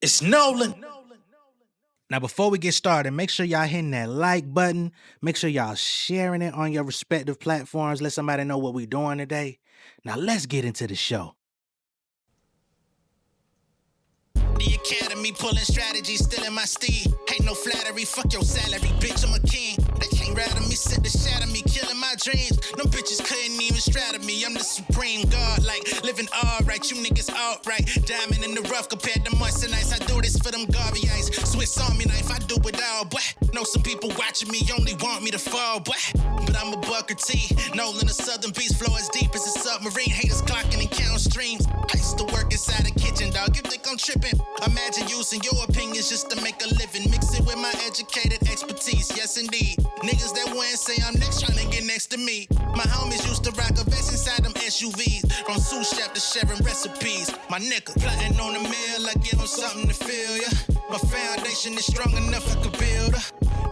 It's Nolan. Now, before we get started, make sure y'all hitting that like button. Make sure y'all sharing it on your respective platforms. Let somebody know what we're doing today. Now, let's get into the show. The academy pulling strategy, still in my steed. Ain't no flattery, fuck your salary, bitch, I'm a king. They can't rattle me, sit to shatter me, killing my dreams. Them bitches couldn't even straddle me, I'm the supreme god, like living alright, you niggas alright. Diamond in the rough compared to Nights. I do this for them Garvey eyes. Swiss Army knife, I do it all, boy. Know some people watching me only want me to fall, boy. But I'm a Booker T, Nolan, a southern beast, flow as deep as a submarine. Haters clocking and count streams. I used to work inside a kitchen, dog, you think I'm tripping? Imagine using your opinions just to make a living. Mix it with my educated expertise, yes indeed. Niggas that wouldn't say I'm next trying to get next to me. My homies used to rock a vest inside them SUVs. From sous chef to sharing recipes. My nigga plotting on the mill, I give them something to feel, yeah. My foundation is strong enough I could build her.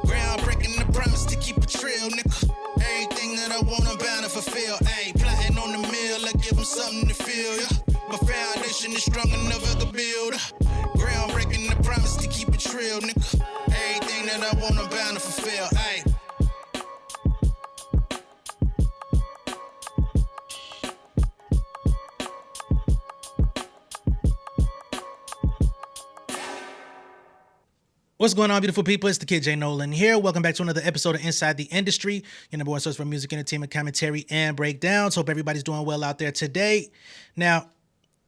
Groundbreaking the promise to keep it trill, nigga. Everything that I want I'm bound to fulfill. Ayy, plotting on the mill, I give them something to feel, yeah. My foundation is strong enough I could build her. Groundbreaking the promise to keep it trill, nigga. Everything that I want I'm bound to fulfill, ayy. What's going on, beautiful people? It's the kid J Nolan here. Welcome back to another episode of Inside the Industry, your number one source for music, entertainment, commentary, and breakdowns. Hope everybody's doing well out there today. Now,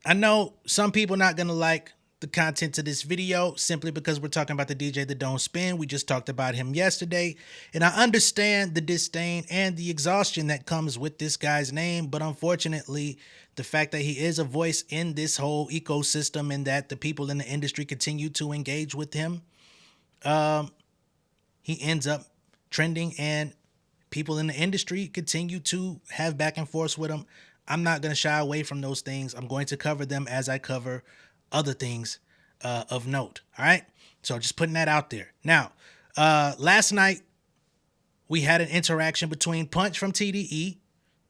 I know some people not going to like the content of this video simply because we're talking about the DJ that don't spin. We just talked about him yesterday, and I understand the disdain and the exhaustion that comes with this guy's name, but unfortunately, the fact that he is a voice in this whole ecosystem and that the people in the industry continue to engage with him, he ends up trending and people in the industry continue to have back and forth with him. I'm not going to shy away from those things. I'm going to cover them as I cover other things of note. All right. So just putting that out there. Now, last night we had an interaction between Punch from TDE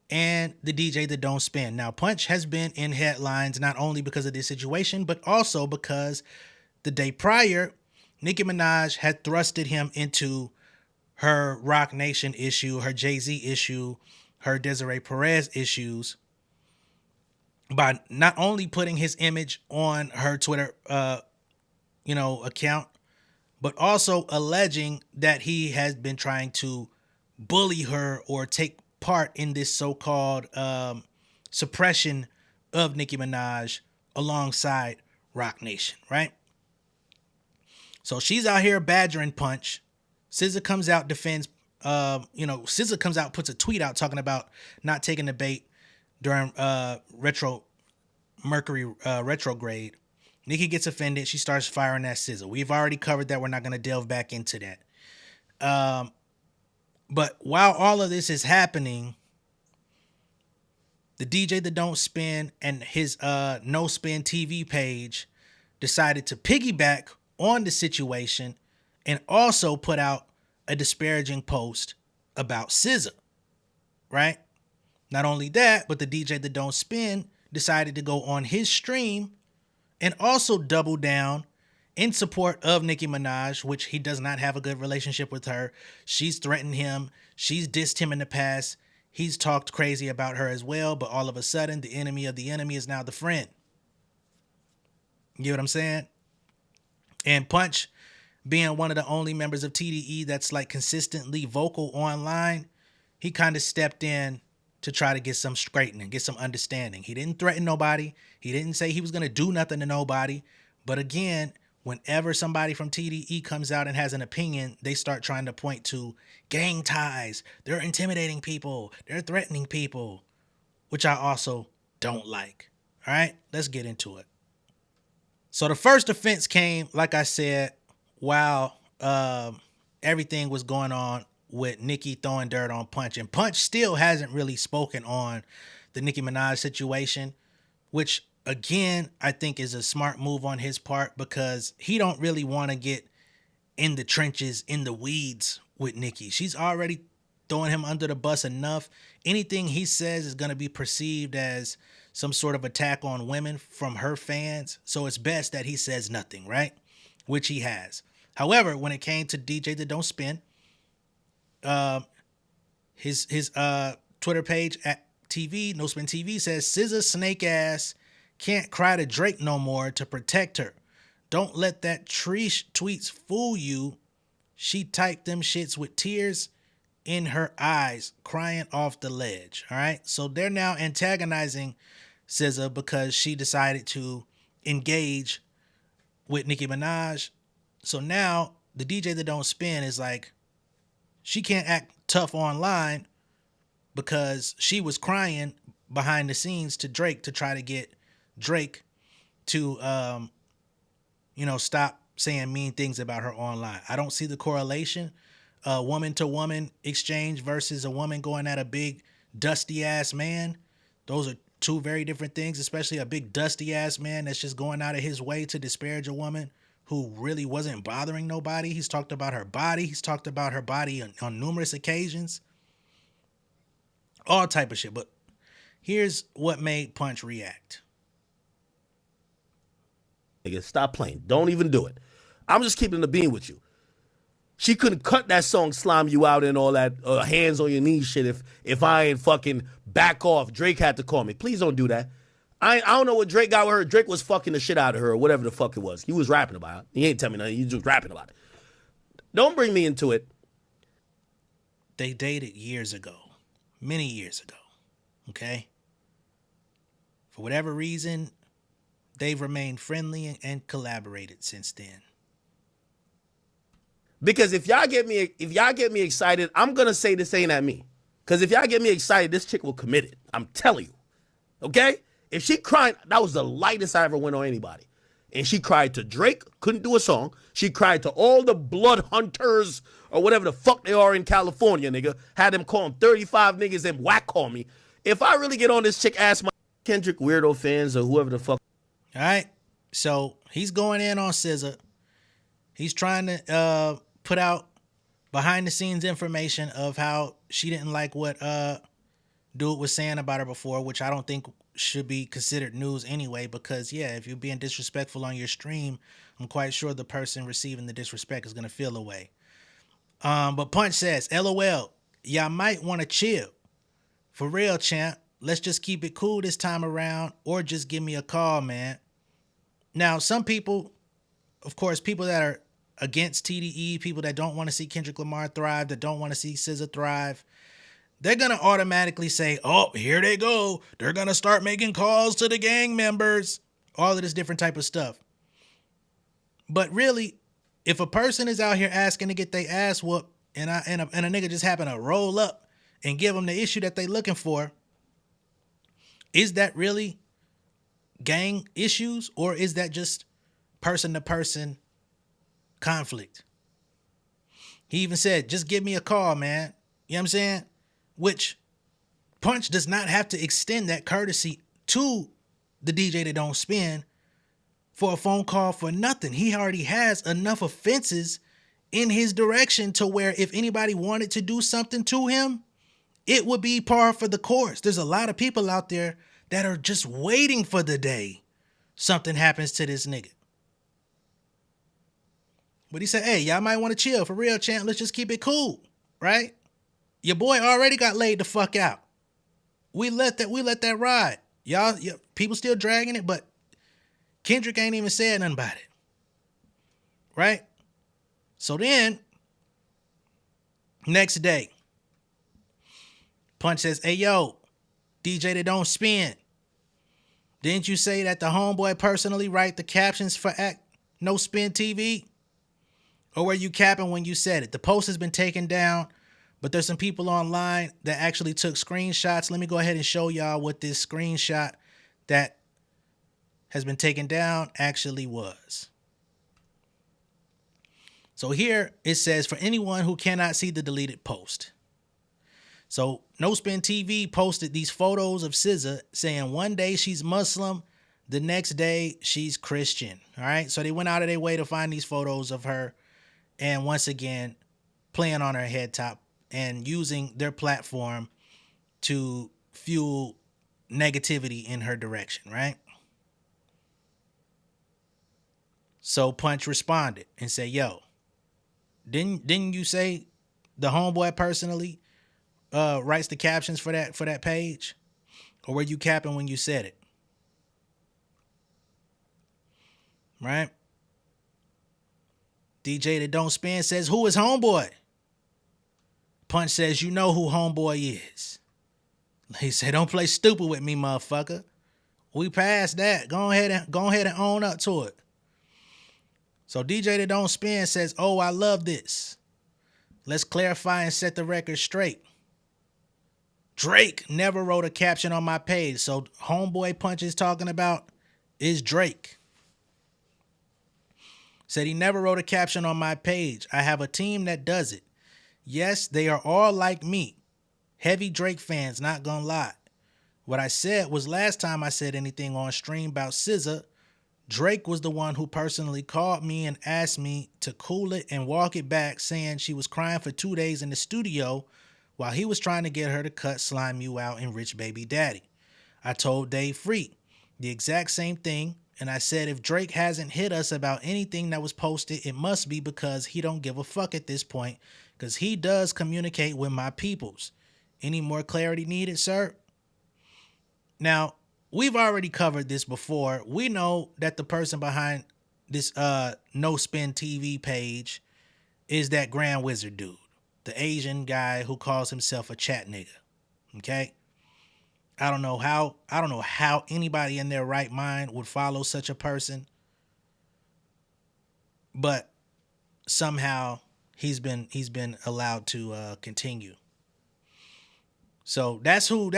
and the DJ that don't spin. Now, Punch has been in headlines not only because of this situation, but also because the day prior, Nicki Minaj had thrusted him into her Rock Nation issue, her Jay-Z issue, her Desiree Perez issues by not only putting his image on her Twitter, account, but also alleging that he has been trying to bully her or take part in this so-called suppression of Nicki Minaj alongside Rock Nation, right? So she's out here badgering Punch. SZA comes out, defends, SZA comes out, puts a tweet out talking about not taking the bait during Mercury retrograde. Nicki gets offended. She starts firing at SZA. We've already covered that. We're not going to delve back into that. But while all of this is happening, the DJ that don't spin and his no spin TV page decided to piggyback on the situation and also put out a disparaging post about SZA, right? Not only that, but the DJ that don't spin decided to go on his stream and also double down in support of Nicki Minaj, which he does not have a good relationship with her. She's threatened him. She's dissed him in the past. He's talked crazy about her as well, but all of a sudden, the enemy of the enemy is now the friend. You get what I'm saying? And Punch, being one of the only members of TDE that's like consistently vocal online, he kind of stepped in to try to get some straightening, get some understanding. He didn't threaten nobody. He didn't say he was going to do nothing to nobody. But again, whenever somebody from TDE comes out and has an opinion, they start trying to point to gang ties. They're intimidating people. They're threatening people, which I also don't like. All right, let's get into it. So the first offense came, like I said, while everything was going on with Nicki throwing dirt on Punch. And Punch still hasn't really spoken on the Nicki Minaj situation, which, again, I think is a smart move on his part because he don't really want to get in the trenches, in the weeds with Nicki. She's already throwing him under the bus enough. Anything he says is going to be perceived as some sort of attack on women from her fans. So it's best that he says nothing, right? Which he has. However, when it came to DJ That Don't Spin, his Twitter page at TV, No Spin TV, says SZA snake ass can't cry to Drake no more to protect her. Don't let that Trish tweets fool you. She typed them shits with tears in her eyes, crying off the ledge. All right. So they're now antagonizing SZA because she decided to engage with Nicki Minaj. So now the DJ That Don't Spin is like, she can't act tough online because she was crying behind the scenes to Drake to try to get Drake to, stop saying mean things about her online. I don't see the correlation. Woman to woman exchange versus a woman going at a big dusty ass man. Those are two very different things, especially a big dusty ass man that's just going out of his way to disparage a woman who really wasn't bothering nobody. He's talked about her body. He's talked about her body on numerous occasions. All type of shit. But here's what made Punch react. Nigga, stop playing. Don't even do it. I'm just keeping the bean with you. She couldn't cut that song "Slime You Out" and all that hands on your knees shit if I ain't fucking back off. Drake had to call me. Please don't do that. I don't know what Drake got with her. Drake was fucking the shit out of her or whatever the fuck it was. He was rapping about it. He ain't telling me nothing. He just rapping about it. Don't bring me into it. They dated years ago. Many years ago. Okay? For whatever reason, they've remained friendly and collaborated since then. Because if y'all get me excited, I'm gonna say this ain't at me. Because if y'all get me excited, this chick will commit it. I'm telling you. Okay? If she cried, that was the lightest I ever went on anybody. And she cried to Drake, couldn't do a song. She cried to all the blood hunters or whatever the fuck they are in California, nigga. Had them call them 35 niggas and whack call me. If I really get on this chick, ask my Kendrick weirdo fans or whoever the fuck. All right. So he's going in on SZA. He's trying to put out behind the scenes information of how she didn't like what dude was saying about her before, which I don't think should be considered news anyway, because yeah, if you're being disrespectful on your stream, I'm quite sure the person receiving the disrespect is going to feel away. But Punch says, LOL, y'all might want to chill. For real, champ. Let's just keep it cool this time around, or just give me a call, man. Now, some people, of course, people that are against TDE, people that don't want to see Kendrick Lamar thrive, that don't want to see SZA thrive, they're going to automatically say, oh, here they go. They're going to start making calls to the gang members. All of this different type of stuff. But really, if a person is out here asking to get their ass whooped and a nigga just happen to roll up and give them the issue that they looking for, is that really gang issues, or is that just person-to-person conflict? He even said, just give me a call, man. You know what I'm saying? Which Punch does not have to extend that courtesy to the DJ That Don't Spin for a phone call for nothing. He already has enough offenses in his direction to where if anybody wanted to do something to him, it would be par for the course. There's a lot of people out there that are just waiting for the day something happens to this nigga. But he said, hey, y'all might want to chill. For real, champ, let's just keep it cool, right? Your boy already got laid the fuck out. We let that ride. Y'all, people still dragging it, but Kendrick ain't even said nothing about it. Right? So then, next day, Punch says, hey, yo, DJ That Don't Spin. Didn't you say that the homeboy personally write the captions for No Spin TV? Or were you capping when you said it? The post has been taken down, but there's some people online that actually took screenshots. Let me go ahead and show y'all what this screenshot that has been taken down actually was. So here it says, for anyone who cannot see the deleted post. So No Spin TV posted these photos of SZA saying one day she's Muslim, the next day she's Christian. All right. So they went out of their way to find these photos of her. And once again, playing on her head top and using their platform to fuel negativity in her direction, right? So Punch responded and said, yo, didn't you say the homeboy personally writes the captions for that page? Or were you capping when you said it? Right? DJ that don't spin says, who is homeboy? Punch says, you know who homeboy is. He said, don't play stupid with me, motherfucker. We passed that. Go ahead and own up to it. So DJ that don't spin says, oh, I love this. Let's clarify and set the record straight. Drake never wrote a caption on my page. So homeboy Punch is talking about is Drake. Said he never wrote a caption on my page. I have a team that does it. Yes, they are all like me. Heavy Drake fans, not gonna lie. What I said was last time I said anything on stream about SZA, Drake was the one who personally called me and asked me to cool it and walk it back, saying she was crying for 2 days in the studio while he was trying to get her to cut Slime You Out and Rich Baby Daddy. I told Dave Free the exact same thing, and I said if Drake hasn't hit us about anything that was posted, it must be because he don't give a fuck at this point, because he does communicate with my peoples. Any more clarity needed, sir? Now, we've already covered this before. We know that the person behind this No Spin TV page is that Grand Wizard dude, the Asian guy who calls himself a chat nigga. Okay? I don't know how anybody in their right mind would follow such a person, but somehow he's been allowed to continue. So that's who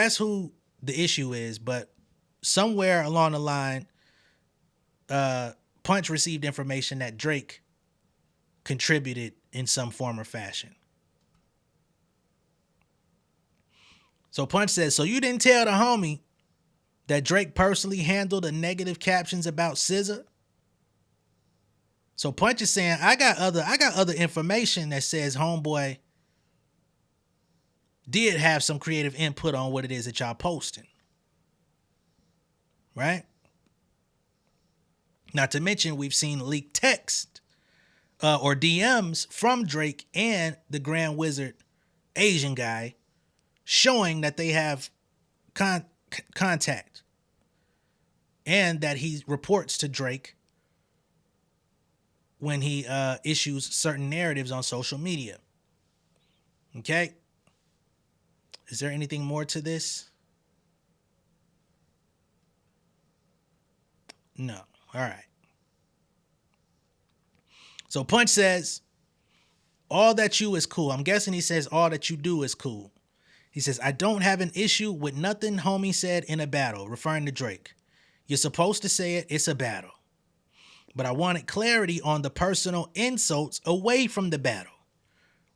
the issue is, but somewhere along the line, Punch received information that Drake contributed in some form or fashion. So Punch says, so you didn't tell the homie that Drake personally handled the negative captions about SZA? So Punch is saying, I got other information that says homeboy did have some creative input on what it is that y'all posting. Right? Not to mention, we've seen leaked text or DMs from Drake and the Grand Wizard Asian guy showing that they have contact and that he reports to Drake when he issues certain narratives on social media. Okay? Is there anything more to this? No. All right. So Punch says, all that you is cool. I'm guessing he says all that you do is cool. He says, I don't have an issue with nothing homie said in a battle, referring to Drake. You're supposed to say it, it's a battle. But I wanted clarity on the personal insults away from the battle.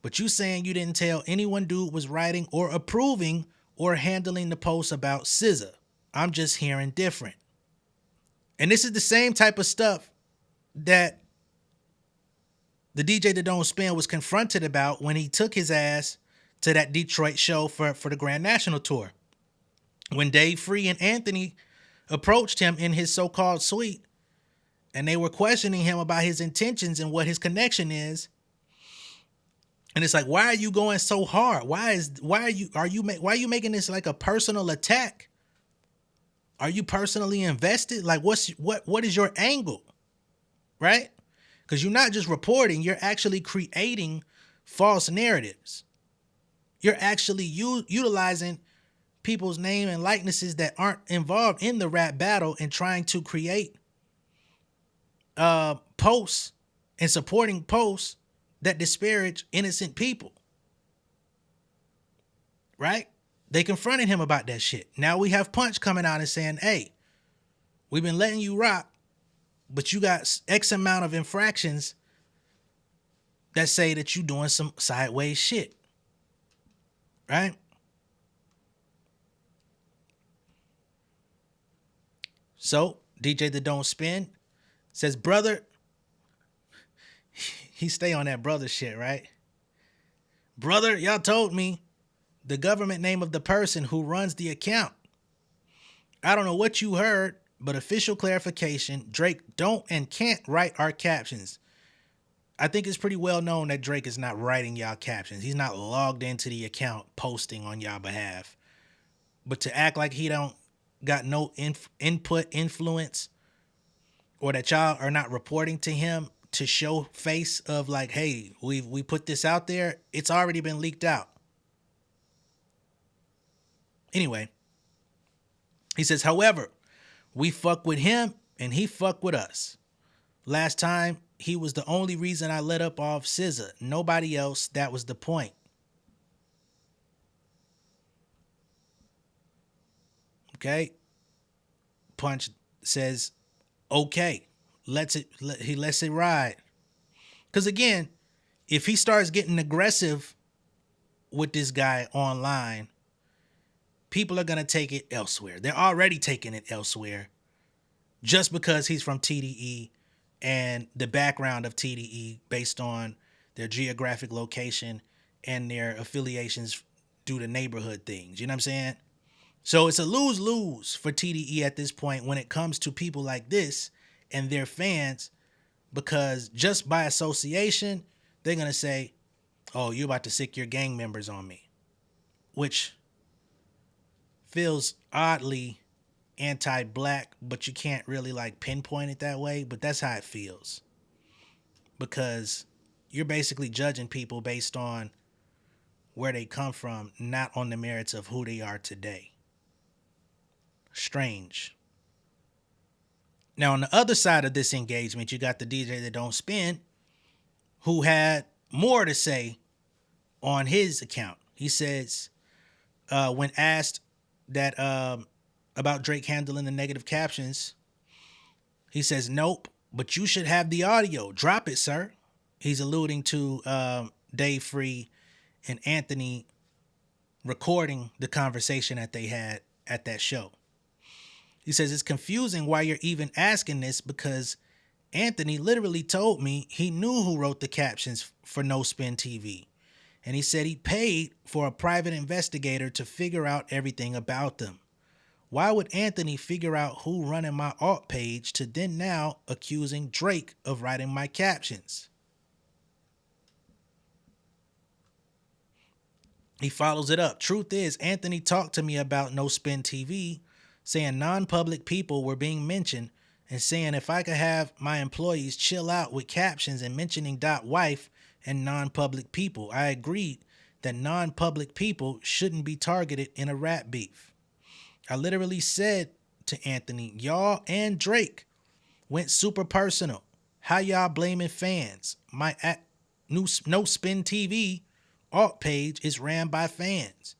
But you saying you didn't tell anyone dude was writing or approving or handling the post about SZA. I'm just hearing different. And this is the same type of stuff that the DJ that don't spin was confronted about when he took his ass to that Detroit show for the Grand National Tour. When Dave Free and Anthony approached him in his so-called suite and they were questioning him about his intentions and what his connection is. And it's like, why are you going so hard? Why are you making this like a personal attack? Are you personally invested? Like what is your angle? Right? Because you're not just reporting, you're actually creating false narratives. You're actually utilizing people's name and likenesses that aren't involved in the rap battle and trying to create posts and supporting posts that disparage innocent people. Right? They confronted him about that shit. Now we have Punch coming out and saying, hey, we've been letting you rock, but you got X amount of infractions that say that you doing some sideways shit. Right? So, DJ that don't spin says, brother, he stay on that brother shit, right? Brother, y'all told me the government name of the person who runs the account. I don't know what you heard, but official clarification, Drake don't and can't write our captions. I think it's pretty well known that Drake is not writing y'all captions. He's not logged into the account posting on y'all behalf. But to act like he don't got no input influence, or that y'all are not reporting to him to show face of like, hey, we put this out there, it's already been leaked out. Anyway, he says, however, we fuck with him and he fuck with us. Last time, he was the only reason I let up off SZA. Nobody else. That was the point. Okay. Punch says, okay. He lets it ride. Because again, if he starts getting aggressive with this guy online, people are going to take it elsewhere. They're already taking it elsewhere just because he's from TDE and the background of TDE based on their geographic location and their affiliations due to neighborhood things. You know what I'm saying? So it's a lose-lose for TDE at this point when it comes to people like this and their fans, because just by association, they're going to say, oh, you're about to sick your gang members on me, which feels oddly anti-black, but you can't really like pinpoint it that way, but that's how it feels, because you're basically judging people based on where they come from, not on the merits of who they are today. Strange. Now, on the other side of this engagement, you got the DJ that don't spin, who had more to say on his account. He says, when asked that about Drake handling the negative captions, he says, nope, but you should have the audio. Drop it, sir. He's alluding to Dave Free and Anthony recording the conversation that they had at that show. He says, it's confusing why you're even asking this, because Anthony literally told me he knew who wrote the captions for No Spin TV. And he said he paid for a private investigator to figure out everything about them. Why would Anthony figure out who running my alt page to then now accusing Drake of writing my captions? He follows it up. Truth is, Anthony talked to me about No Spin TV, saying non-public people were being mentioned, and saying if I could have my employees chill out with captions and mentioning .wife and non-public people. I agreed that non-public people shouldn't be targeted in a rap beef. I literally said to Anthony, y'all and Drake went super personal. How y'all blaming fans? My No Spin TV alt page is ran by fans.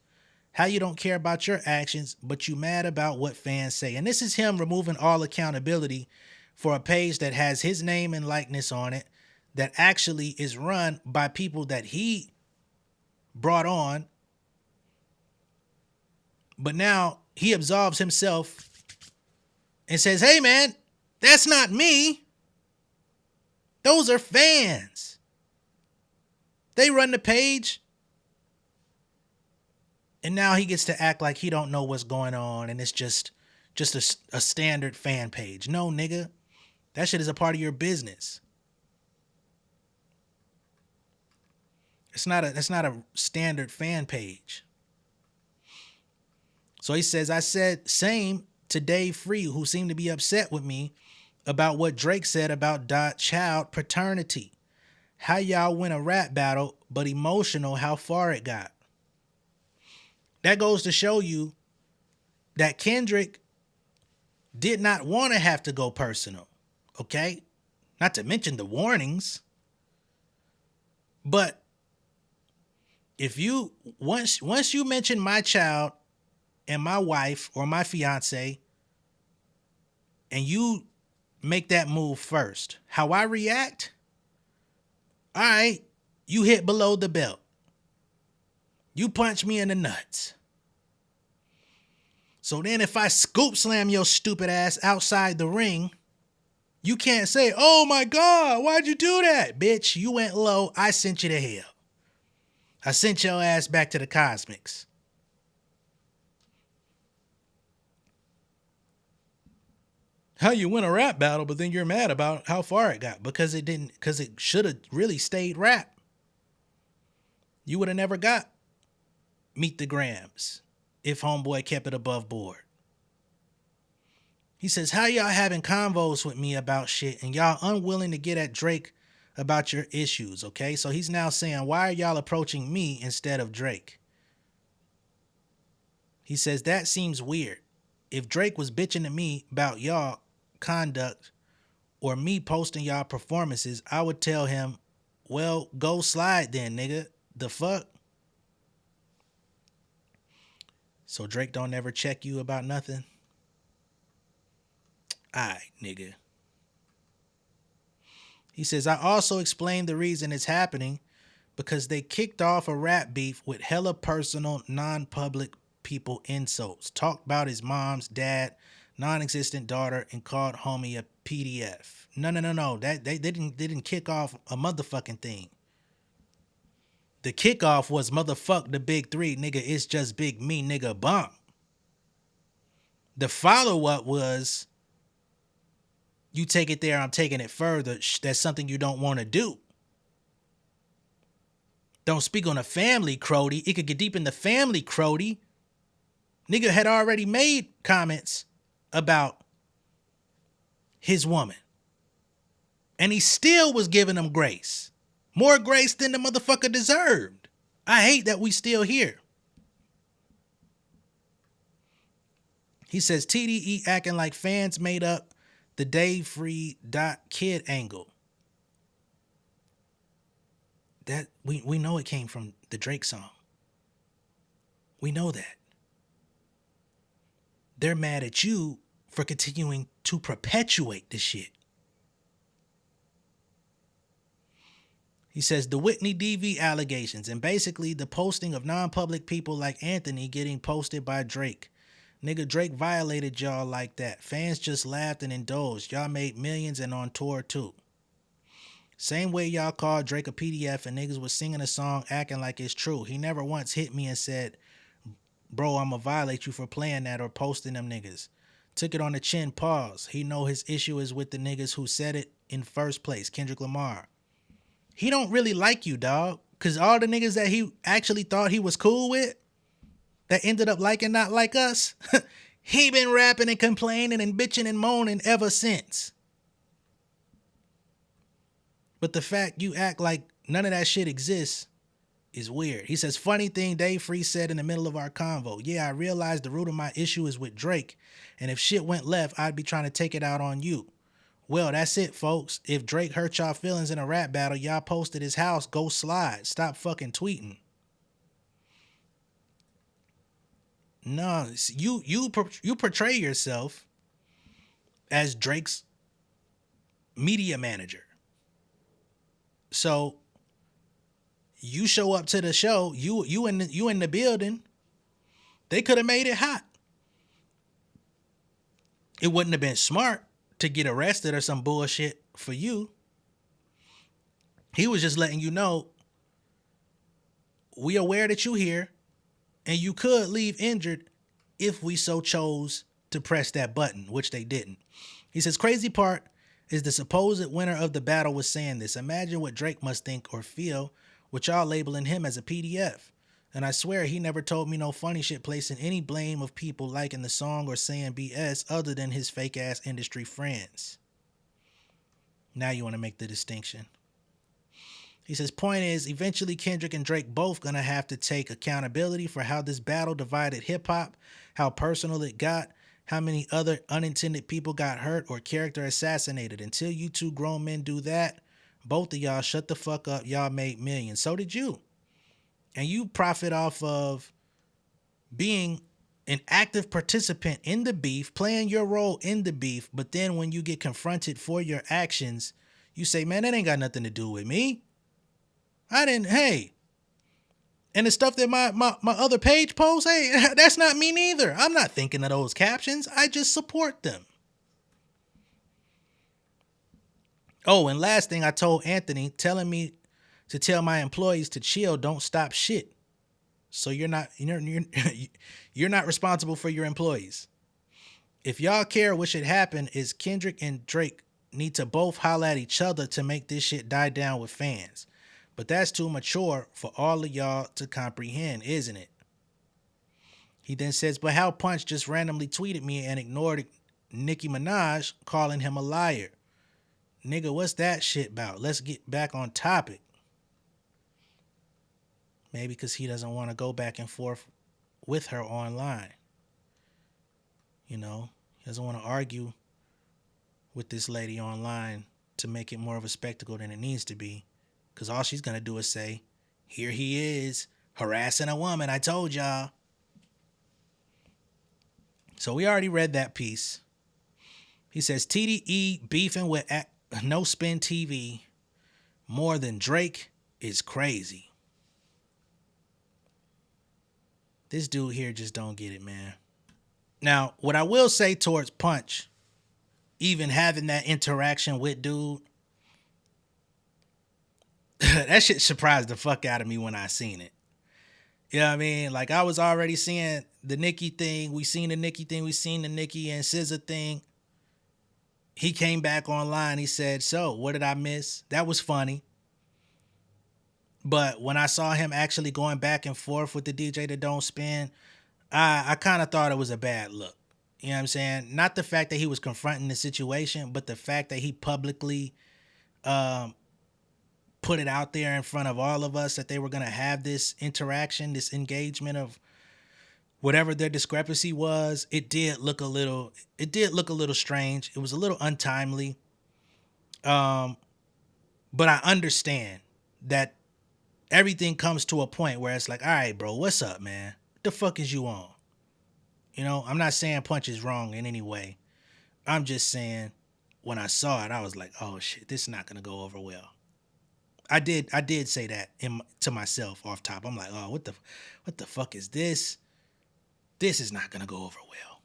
How you don't care about your actions, but you mad about what fans say. And this is him removing all accountability for a page that has his name and likeness on it, that actually is run by people that he brought on. But now he absolves himself and says, hey man, that's not me. Those are fans. They run the page. And now he gets to act like he don't know what's going on and it's just a standard fan page. No, nigga. That shit is a part of your business. It's not a standard fan page. So he says, I said same to Dave Free, who seemed to be upset with me about what Drake said about child paternity. How y'all win a rap battle, but emotional how far it got. That goes to show you that Kendrick did not want to have to go personal, okay? Not to mention the warnings. But if you, once you mention my child and my wife or my fiance, and you make that move first, how I react, all right, you hit below the belt. You punch me in the nuts. So then if I scoop slam your stupid ass outside the ring, you can't say, oh my God, why'd you do that? Bitch, you went low. I sent you to hell. I sent your ass back to the cosmics. how you win a rap battle, but then you're mad about how far it got because it should have really stayed rap. You would have never got Meet the Grams if Homeboy kept it above board. He says, how y'all having convos with me about shit and y'all unwilling to get at Drake about your issues, okay? So he's now saying, why are y'all approaching me instead of Drake? He says, that seems weird. If Drake was bitching to me about y'all conduct or me posting y'all performances, I would tell him, well, go slide then, nigga. The fuck? So Drake don't ever check you about nothing? Aight, nigga. He says, I also explained the reason it's happening because they kicked off a rap beef with hella personal, non-public people insults. Talked about his mom's dad, non-existent daughter, and called homie a PDF. No. That they didn't kick off a motherfucking thing. The kickoff was motherfuck the big three, nigga. It's just big me, nigga. Bump. The follow-up was, you take it there, I'm taking it further. That's something you don't want to do. Don't speak on a family, Crody. It could get deep in the family, Crody. Nigga had already made comments about his woman. And he still was giving him grace. More grace than the motherfucker deserved. I hate that we still here. He says TDE acting like fans made up the Dave Free Kid angle. That we know it came from the Drake song. We know that. They're mad at you for continuing to perpetuate this shit. He says the Whitney DV allegations and basically the posting of non-public people like Anthony getting posted by Drake. Nigga, Drake violated y'all like that. Fans just laughed and indulged. Y'all made millions and on tour too. Same way y'all called Drake a PDF and niggas was singing a song acting like it's true. He never once hit me and said, bro, I'ma violate you for playing that or posting them niggas. Took it on the chin, pause. He know his issue is with the niggas who said it in first place, Kendrick Lamar. He don't really like you, dog. Cause all the niggas that he actually thought he was cool with, that ended up liking not like us, he been rapping and complaining and bitching and moaning ever since. But the fact you act like none of that shit exists is weird. He says, funny thing Dave Free said in the middle of our convo. Yeah, I realized the root of my issue is with Drake. And if shit went left, I'd be trying to take it out on you. Well, that's it, folks. If Drake hurt y'all feelings in a rap battle, y'all posted his house, go slide. Stop fucking tweeting. No, you portray yourself as Drake's media manager. So you show up to the show, you in the building. They could have made it hot. It wouldn't have been smart to get arrested or some bullshit for you. He was just letting you know, we aware that you here and you could leave injured if we so chose to press that button, which they didn't. He says, crazy part is the supposed winner of the battle was saying this. Imagine what Drake must think or feel with y'all labeling him as a PDF. And I swear he never told me no funny shit placing any blame of people liking the song or saying BS other than his fake ass industry friends. Now you want to make the distinction. He says, point is, eventually Kendrick and Drake both gonna have to take accountability for how this battle divided hip hop, how personal it got, how many other unintended people got hurt or character assassinated. Until you two grown men do that, both of y'all shut the fuck up. Y'all made millions. So did you. And you profit off of being an active participant in the beef, playing your role in the beef. But then when you get confronted for your actions, you say, man, that ain't got nothing to do with me. I didn't, hey. And the stuff that my other page posts, hey, that's not me neither. I'm not thinking of those captions. I just support them. Oh, and last thing I told Anthony, telling me to tell my employees to chill, don't stop shit. So you're not responsible for your employees. If y'all care, what should happen is Kendrick and Drake need to both holler at each other to make this shit die down with fans. But that's too mature for all of y'all to comprehend, isn't it? He then says, but how Punch just randomly tweeted me and ignored Nicki Minaj, calling him a liar. Nigga, what's that shit about? Let's get back on topic. Maybe because he doesn't want to go back and forth with her online. You know, he doesn't want to argue with this lady online to make it more of a spectacle than it needs to be. Because all she's going to do is say, here he is, harassing a woman, I told y'all. So we already read that piece. He says, TDE beefing with No Spin TV more than Drake is crazy. This dude here just don't get it, man. Now, what I will say towards Punch, even having that interaction with dude, that shit surprised the fuck out of me when I seen it. You know what I mean? Like, I was already seeing the Nicki thing. We seen the Nicki thing. We seen the Nicki and SZA thing. He came back online. He said, so, what did I miss? That was funny. But when I saw him actually going back and forth with the DJ that don't spin, I kind of thought it was a bad look. You know what I'm saying? Not the fact that he was confronting the situation, but the fact that he publicly put it out there in front of all of us that they were going to have this interaction, this engagement of whatever their discrepancy was. It did look a little strange. It was a little untimely. But I understand that everything comes to a point where it's like, all right, bro, what's up, man? What the fuck is you on? You know, I'm not saying Punch is wrong in any way. I'm just saying when I saw it, I was like, oh shit, this is not going to go over well. I did say that to myself off top. I'm like, oh, what the fuck is this? This is not going to go over well.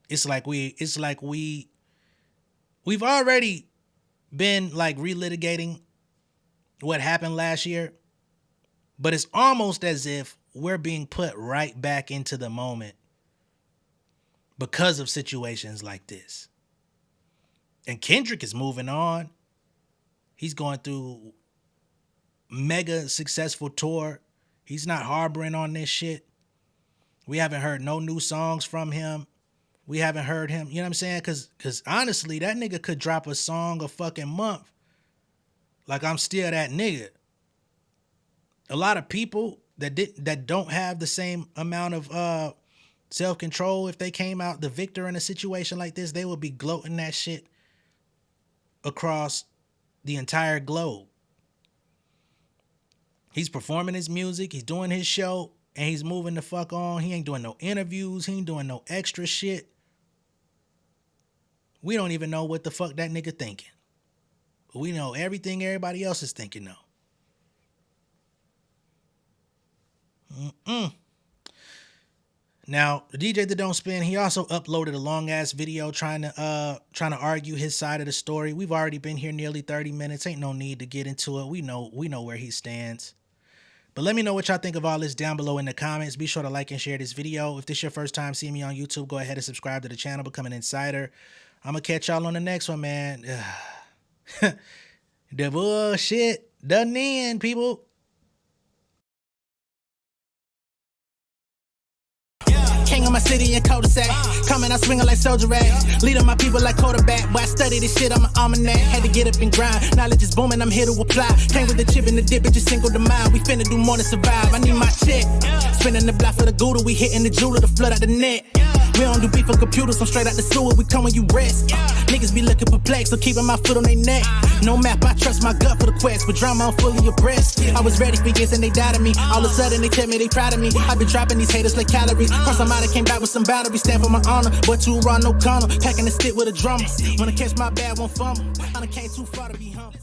It's like we've already been like relitigating what happened last year, but it's almost as if we're being put right back into the moment because of situations like this. And Kendrick is moving on. He's going through mega successful tour. He's not harboring on this shit. We haven't heard no new songs from him. We haven't heard him, you know what I'm saying? Cause honestly, that nigga could drop a song a fucking month. Like, I'm still that nigga. A lot of people that don't have the same amount of self-control, if they came out the victor in a situation like this, they would be gloating that shit across the entire globe. He's performing his music, he's doing his show, and he's moving the fuck on. He ain't doing no interviews, he ain't doing no extra shit. We don't even know what the fuck that nigga thinking. But we know everything everybody else is thinking though. Now, the DJ that don't spin, he also uploaded a long ass video trying to argue his side of the story. We've already been here nearly 30 minutes. Ain't no need to get into it. We know where he stands. But let me know what y'all think of all this down below in the comments. Be sure to like and share this video. If this is your first time seeing me on YouTube, go ahead and subscribe to the channel, become an insider. I'm gonna catch y'all on the next one, man. The bullshit done in, people. King of my city and cul-de-sac. Coming out swinging like soldier rag. Leading my people like quarterback. Boy, I study this shit, I'm an almanac. Had to get up and grind. Knowledge is booming, I'm here to apply. Came with the chip and the dip, it just single the mile. We finna do more than survive. I need my check. Spinning the block for the Gouda. We hitting the jeweler to flood out the net. We don't do beef for computers, I'm straight out the sewer. We come when you rest. Niggas be looking perplexed, so keeping my foot on their neck. No map, I trust my gut for the quest. With drama, I'm fully abreast. I was ready for years and they doubted me. All of a sudden they tell me they proud of me. I've been dropping these haters like calories. Cross I'm out, I came back with some boundaries. Stand for my honor, but too raw, no corner. Packing the stick with a drummer. Wanna catch my bad, won't fumble. I done came too far to be humble.